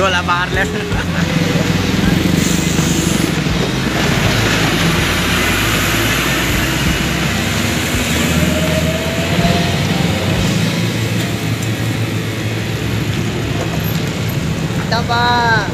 Bola Harlem. Ada bang.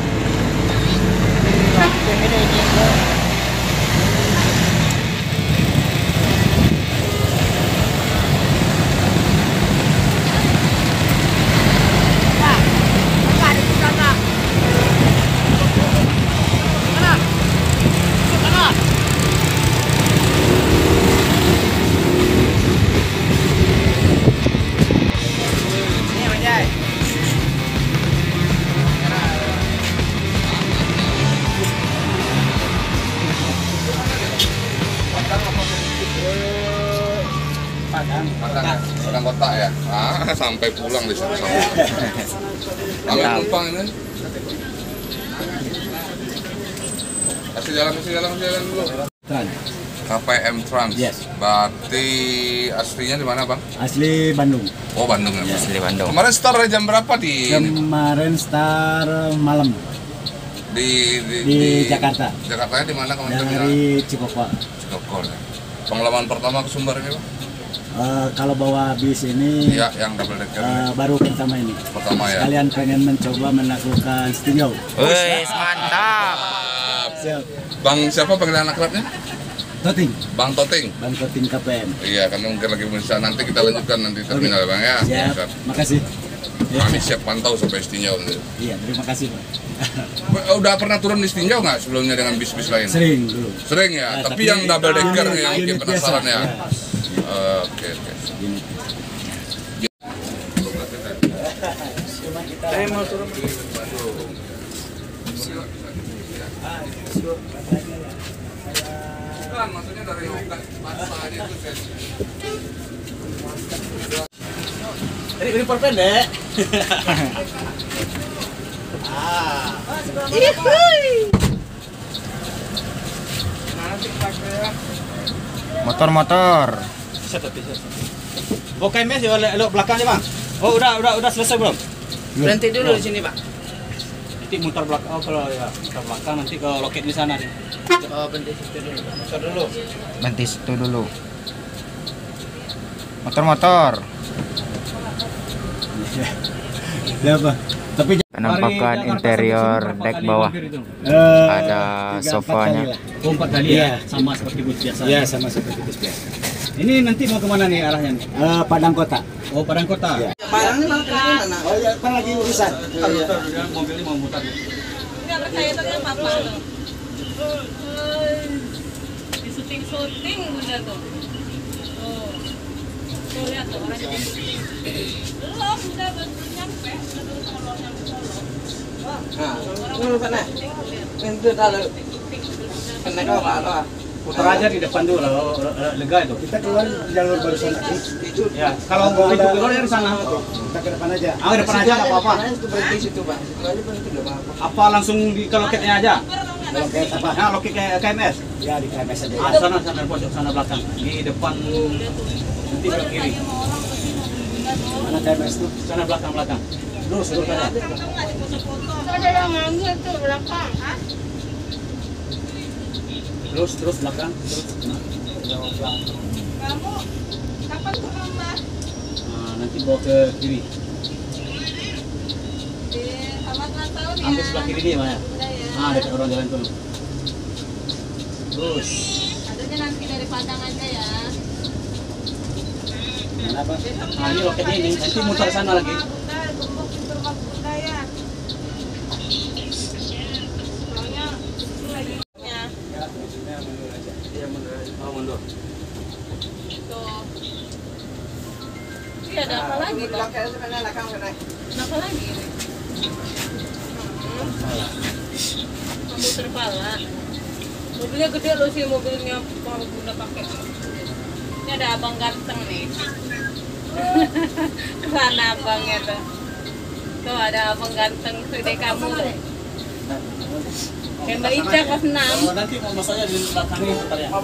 Padang kotak ya. Sampai pulang di sana. Ambil penumpang ini. Kasih jalan dulu. KPM Trans. Yes. Berarti aslinya di mana, Bang? Asli Bandung. Oh, Bandung ya. Asli Bandung. Kemarin start jam berapa di Kemarin start malam di Jakarta. Jakartanya di mana kemarin? Dari Cikokol. Cikokol ya. Pengalaman pertama ke Sumbar ini, Bang? Kalau bawa bis ini Iya, yang double decker. baru pertama ini. Pertama ya. Kalian pengen mencoba menaklukkan stinjau. Wih, mantap. Siap. Bang siapa panggilan akrabnya? Toting. Bang Toting. Bang Toting KPM. Iya, karena mungkin lagi bisa nanti kita lanjutkan nanti terminal, Bang ya. Siap. Makasih. Kami siap pantau sampai Stinjau. Iya, terima kasih Pak. Udah pernah turun di Stinjau nggak sebelumnya dengan bis-bis lain? Sering dulu. Sering ya, tapi yang double decker yang mungkin penasaran ya. Oke. Saya mau turun. Bukan, maksudnya dari masa aja itu kan. Ini pendek. Motor-motor. Bukan mes ya, lo belakangnya Bang. Oh, udah selesai belum? Berhenti dulu di sini, Pak. Nanti muter belakang. Oh, kalau ya muter belakang nanti ke loket di sana nih. Oh, berhenti situ dulu. Muter dulu. Berhenti situ dulu. Motor-motor. Ya, Pak. Tapi Penampakan interior dek bawah. Ada sofanya. Oh, 4 kali ya, sama seperti bus biasa. Iya, sama seperti bus biasa. Ini nanti mau kemana nih arahnya nih? Padang Kota. Oh, Padang Kota. Ya. Barangnya mau ke mana? Oh ya, kan lagi urusan. Mobilnya mau mutar. Enggak percaya tadi apa-apa loh. Di syuting udah tuh. Tuh lihat tuh orangnya. Belum, udah nyampe. Udah nyampe Solo. Nah, sana. Itu tahu. Kena kau apa? Putar aja di depan dulu, lega itu. Kita keluar jalur baru sana. Ya, kalau mau itu keluar dari sana. Kita ke depan aja. Ke depan aja nggak apa-apa. Itu berhenti situ, Pak. Itu aja berhenti enggak apa-apa. Apa langsung di ke loketnya aja? Loket apa? Nah, loket KMS. Ya, di KMS aja. Sana pojok sana belakang. Di depan nanti belok kiri. Mana KMS tuh? Sana belakang. Lurus aja. Ada yang ngambil tuh belakang. Terus belakang. Kamu kapan turun, Mbak? Nah, nanti bawa ke kiri. Di Selamat Ulang Tahun ya. Ambil sebelah kiri nih, Maya. Udah ya. Ah, dekat orang jalan tuh. Terus. Adanya nanti dari Padang aja ya. Kenapa? Nah, ini loketnya ini. Nanti muter sana lagi. Bunda, tumpuk di rumah Bunda ya. Soalnya itu lagi ya. Iya, mundur aja. Oh, mundur. Tuh. Iya, ada apa lagi, Pak? Kenapa lagi ini? Muter pala. Mobilnya gede loh sih, mobilnya kalau Bunda pakai. Ini ada abang ganteng nih. Mana abangnya tuh? Tuh ada abang ganteng gede kamu loh. Kayak Mbak Ica kelas 6. Nanti mau masanya di belakang ini bentar ya. Oh,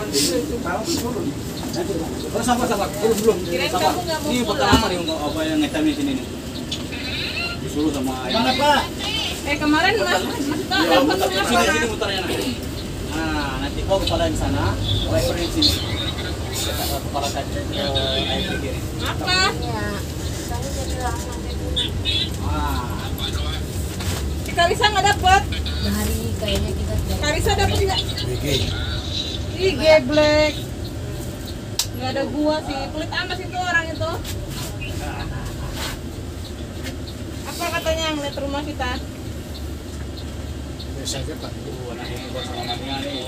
sabar. Belum. Kirain Sabar. kamu nggak mau Ini pulang. pertama nih apa yang ngetem di sini nih. Disuruh sama ayah. Mana, Pak? Kemarin masih tahu dapat Sini apa? muternya nanti. Nah, nanti kau kepala di sana, wiper di sini. Kepala kaki air di kiri. Apa? Ah, Karisa nggak dapat. Hari kayaknya kita tidak. Karisa dapat nggak? Ih, geblek. Nggak ada gua sih. Pelit amat itu orang itu. Apa katanya yang lihat rumah kita? nah ini buat selamatnya nih.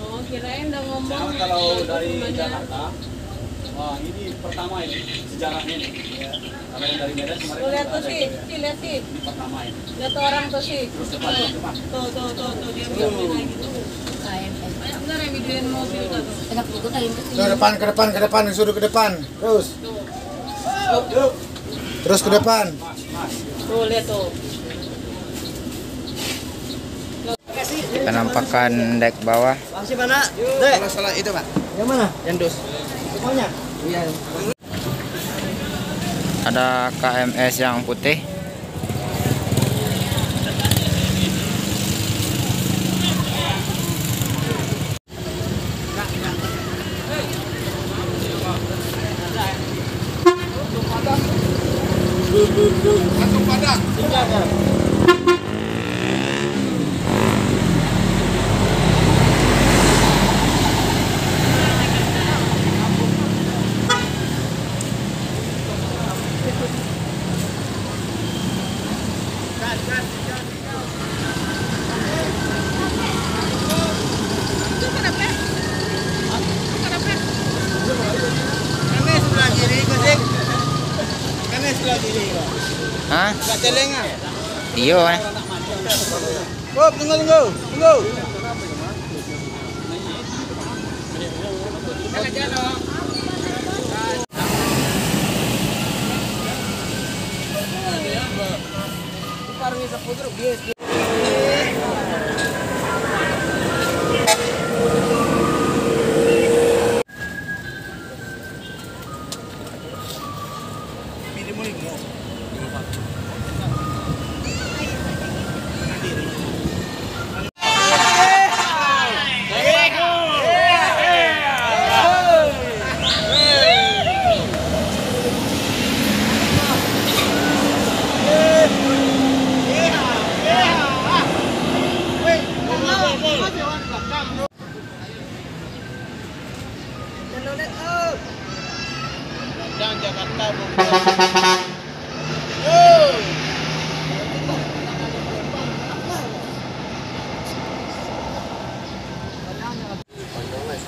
Oh, kirain udah ngomong. Sekarang kalau dari rumahnya. Jakarta, wah ini pertama ini sejarahnya nih. Ya. Kalau yang dari Medan kemarin. Tuh lihat tuh ada sih, juga. lihat sih. Ini pertama ini. Lihat tuh orang tuh sih. Terus depan, depan. Tuh dia videoin lagi tuh. KMS. Banyak bener yang videoin mobil tuh. Enak juga kali ini. Ke depan, disuruh ke depan. Terus. Terus ke depan. Tuh lihat tuh. Penampakan dek bawah. Masih mana? Dek. Salah itu, Pak. Yang mana? Yang dus. Semuanya? Iya. Ada KMS yang putih. Langsung padang. Hah? Enggak celeng ah. Iyo Oh, tunggu.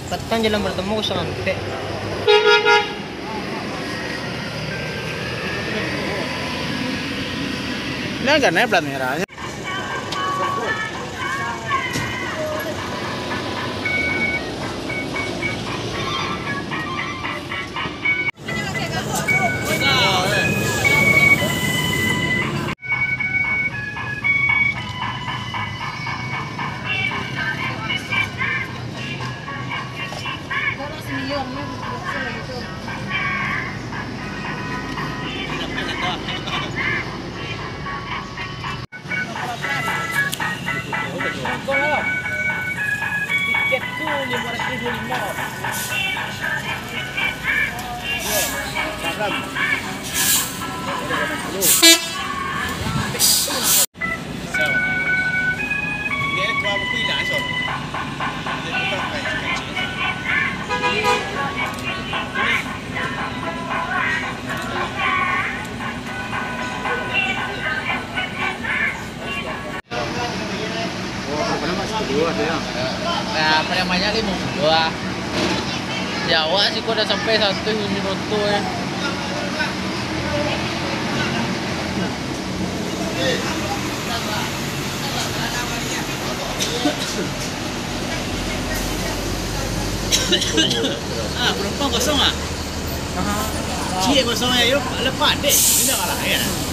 Katanya jalan bertemu sampai. Ini enggak naik plat merahnya. Tiketku 500.005. Nah, paling banyak 52. Jawa sih kok udah sampai 1 minuto ya. Penumpang kosong ah? Cie kosong ya, yuk lepas deh. Ini kalah ya.